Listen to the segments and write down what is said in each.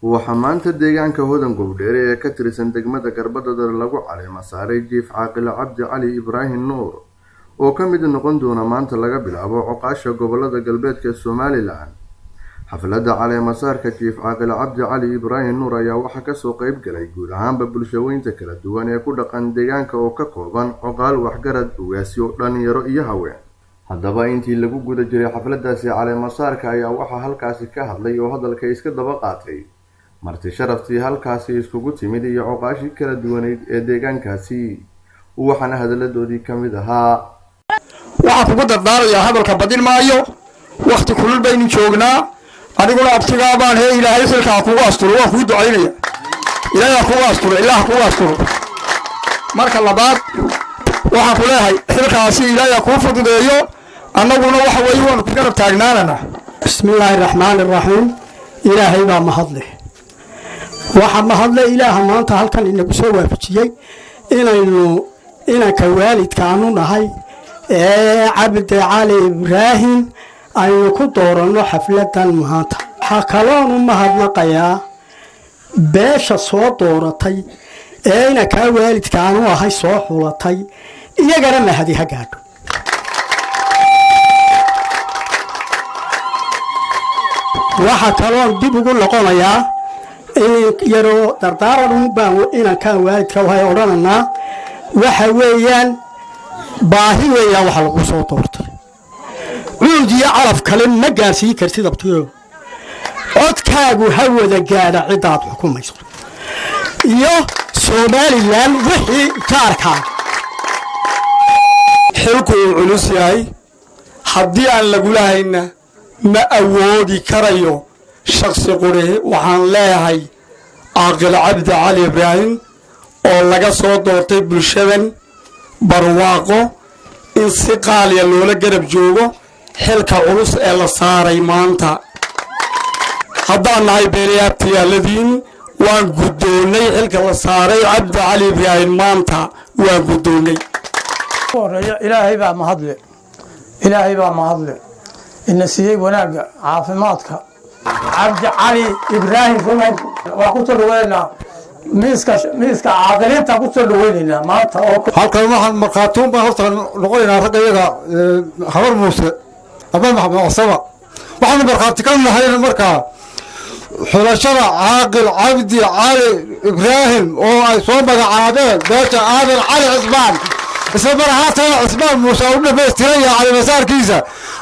waxaa maanta deegaanka hodan gowdheere ee ka tirsan degmada Garbadada lagu caleema saaray jiif caaqil Cabdi Cali Ibraahim Nuur oo ka mid noqon doona maanta laga bilaabo coqaasha gobolada galbeedka Somaliland. xafladda caleema saarka jiif caaqil Cabdi Cali Ibraahim Nuur ayaa waxa ka soo qayb galay guud ahaanba bulshooyinka kala duwan ee ku dhaqan deegaanka oo ka kooban coqaal waxgarad ugaasyo dhalinyaro iyo haween. haddaba intii lagu guda jiray xafladdaasi caleema saarka ayaa waxaa halkaasi ka hadlay oo hadalka iska daba qaatay marti sharaftii halkaasi iskugu timid iyo coqaashi kala duwaneed ee deegaankaasi waxaana hadaladoodii ka mid ahaa waxaan kugu dardaarayaa hadalka badin maayo waqti kulul baynu joognaa adiguna abtigaa baan hee ilaahay xilkaa kugu asturo waan kuu ducaynaya ilaahay kugu asturo ilaah kugu asturo marka labaad waxaan ku leeyahay xilkaasi ilaahay kuu fududeeyo annaguna waxa weeye waan ku garab taagnaanana bismillaahir rahmaanir rahiim ilaahay baa mahadle waxa mahadle ilaaha maanta halkan inagu soo waafajiyay inanka waalidkaanu nahay Cabdi Cali Ibraahim aynu ku dooranno xafladan maanta waxa kaloon u mahadnaqayaa beesha soo dooratay inanka waalidkaanu ahay soo xulatay iyagana mahadi ha gaadho waxa kaloon dib ugu noqonayaa in yaro dardaaran baan inanka waalidka waxay odhananaa waxa weeyaan baahi weeyaan waxa lagu soo doortay cuudiya calaf kale ma gaarsiin kartid abtiyo codkaagu ha wada gaadha cidaad xukumayso iyo Somaliland wixii taarka xilku culus yahay haddii aan lagu lahayna ma awoodi karayo shakhsi qore waxaan leeyahay caaqil Cabdi Cali Ibraahim oo laga soo doortay bulshadan barwaaqo in si qaaliya loola garab joogo xilka culus ee la saaray maanta haddaan nahay beelayaabtiyaaladiin waan guddoonnay xilka la saaray Cabdi Cali Ibraahim maanta waan guddoonnay ilaahay baa mahadle إن سيء وناجع عافماتك عبد علي إبراهيم فمن وقلت له وين مسك عاقلين تقلت له وين ما توقع halkan waxaan marqaatoon baa horta noqonaynaa ragayga habar muuse ama maxamed asaba waxaan marqaati ka nahay markaa xulashada caaqil Cabdi Cali Ibraahim oo ay soo magacaabeen beesha Aadan Cali Cismaan isla marhaata Cismaan Muuse oo dhameestiray cali masaarkiisa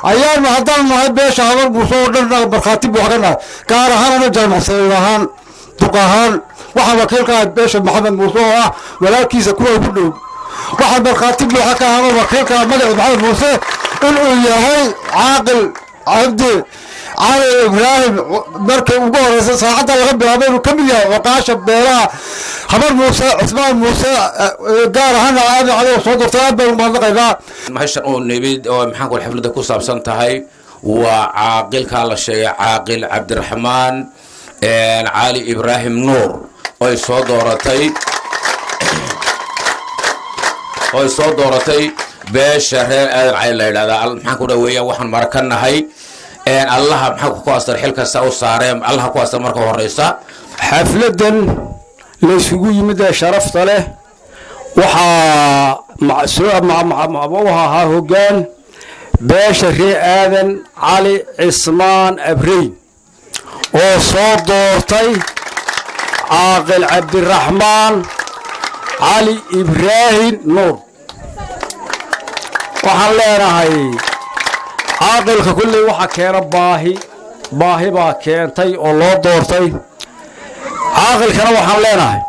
ayaan haddaan nahay beesha habar muuse oo dhan marqaati buu xaqana gaar ahaan jaamacad ahaan duqahaan waxa wakiilka beesha Maxamed Muuse oo ah walaalkiisa kuwa ugu dhow waxa marqaati buu xaqaan wakiilka magaca Maxamed Muuse inuu yahay caaqil Cabdi Cali Ibraahim markii ugu horeysay saacada laga bilaabay inuu kamid yahay waqaasha beelaha habar muuse Cismaan Muuse gaar ahaan aad soo doortay baan mahadnaqaynaa mahashan oo nabad oo maxaan ku xafladda ku saabsan tahay waa caaqilka la sheegay caaqil Cabdiraxmaan Cali Ibraahim Nuur oo soo dooratay beesha reer Aadan Cali la yiraahdo maxaan ku dhaweeyaa waxaan marakanahay الله محق كواستر حلك ساو صارم الله كواستر مركو هريسا حفلة لسوق يمد شرفت له وحا مع أبوها هوجان باشر آذن علي عثمان أبري وصوت دورتي عاقل عبد الرحمن علي إبراهيم نور وحلينا هاي عاقلك كل واحد كان باهي با كينتي oo loo doortay عاقلكنا waxaan leenahay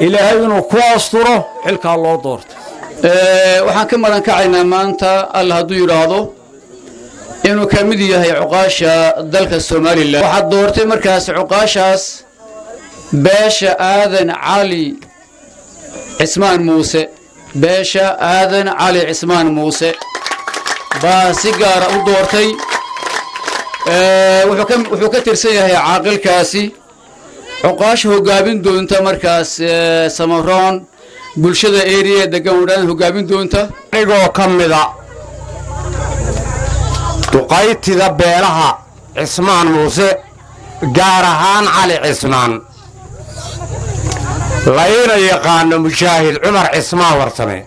ilaahay inuu ku asturo xilka loo doortay waxaan ka maran kacaynaa maanta Allah haduu yiraahdo inuu kamid yahay cuqaasha dalka Soomaaliland waxa doortay markaas cuqaashaas beesha Aadan Cali Cismaan Muuse beesha Aadan Cali Cismaan Muuse baasi gaar u doortay wuxuu ka tirsan yahay caaqilkaasi cuqaash hogaabin doonta markaas Samaroon bulshada area degan wadaan hogaabin doonta igoo kamida duqaytida beelaha Cismaan Muuse gaar ahaan cali cismaan layna yaqaano mujaahid cumar cismaan warsame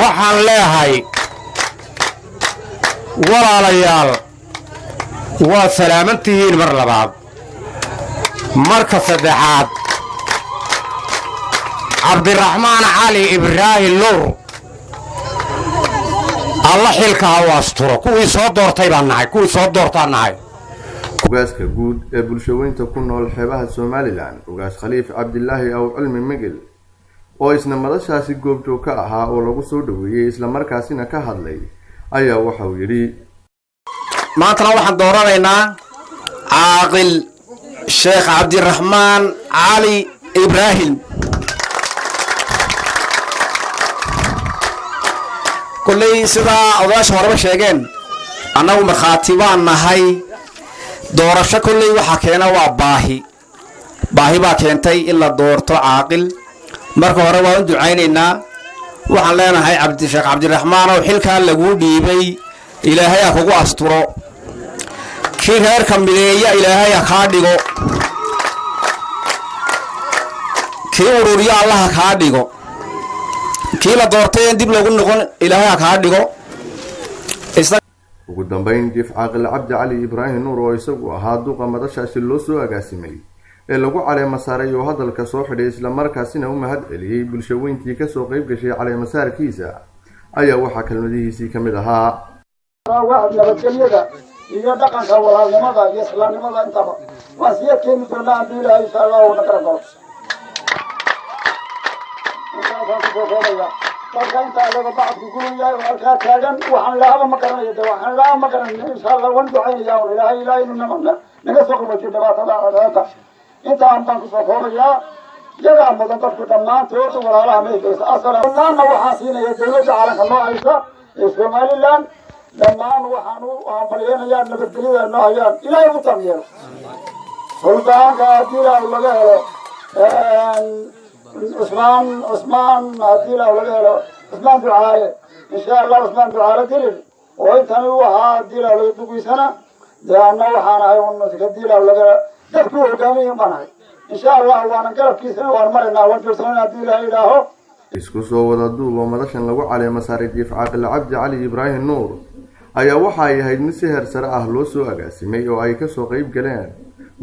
waxaan leeyahay walaalayaal waad salaaman tihiin mar labaad marka saddexaad cabdiraxmaan cali ibraahim nuur alla xilka ha u asturo kuwii soo doortay baan nahay kuwii soo doortaan nahay ugaaska guud ee bulshooyinka ku nool xeebaha Soomaaliland ugaas Khaliif Cabdillaahi aw cilmi migil oo isna madashaasi goobjoog ka ahaa oo lagu soo dhaweeyay isla markaasina ka hadlay ayaa waxa uu yiri maanta waxaan dooranaynaa caaqil sheekh cabdiraxmaan cali ibraahim kullay sida odayaasha horeba sheegeen annagu markhaati baan nahay doorasho kullay waxa keena waa baahi baa keentay in la doorto caaqil marka hore waan u ducaynaynaa waxaan leenahay sheekh cabdiraxmaan oo xilkaa lagu dhiibay ilaahay ha kugu asturo kii reerka mideeya ilaahay ha kaa dhigo kii ururiya allah ha kaa dhigo kii la doortay in dib lagu noqon ilaahay ha kaa dhigo ugu dambeyn jiif caaqil cabdi cali ibraahim nuur oo isagu ahaa duqa madashaasi loo soo agaasimay ee lagu caleema saaray oo hadalka soo xidhay isla markaasina u mahad celiyay bulshooyintii ka soo qayb gashay caleema saarkiisa ayaa waxa kalmadihiisii kamid ahaa واحد نبتليدا iyo dhaqanka walaalnimada iyo islaamnimada intaba wasiyadkeenu doonaa biilaa insha Allah oo nakara galo marka laga bacdu guriga halka taagan waxaan laaba ma garanayo waxaan laaba ma garanayo insha Allah waan ducaynayaa oo ilaahay inuu naga soo qabto dhibaatada aadada inta aan baan ku soo koobayaa jaga mudan dadku dhamaantood walaalaha meesha asalaamna waxaan siinaya dawladda caalamka noo haysa Somaliland dhammaan waxaan u ambaleynayaa nabadgelyada noo hayaan ilaahay u taageero suldaanka haddii laga helo عثمان هدي له ولا له عثمان دعاء إن شاء الله عثمان دعاء دليل وإنتنا وها هدي له ولا يبقي سنة لأنه وحنا هاي هدي له ولا تذكروا كامي معنا إن شاء الله وأنا قلب كيسنا وأنا وجلسنا هدي له إلهه isku soo wada duuba madashan lagu caleema saaray jiif caaqil cabdi cali ibraahim nuur ayaa waxa ay ahayd mid si heer sare ah loo soo agaasimay oo ay ka soo qayb galeen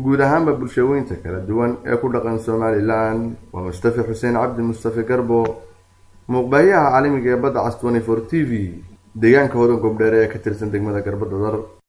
guud ahaanba bulshooyinka kala duwan ee ku dhaqan Somaliland waa Mustafa Xuseen Cabdi Mustafa Garbo muuqbayaha caalamiga ee badda Cas 24 TV deegaanka Hodan Gobdheer ee ka tirsan degmada Garbadadar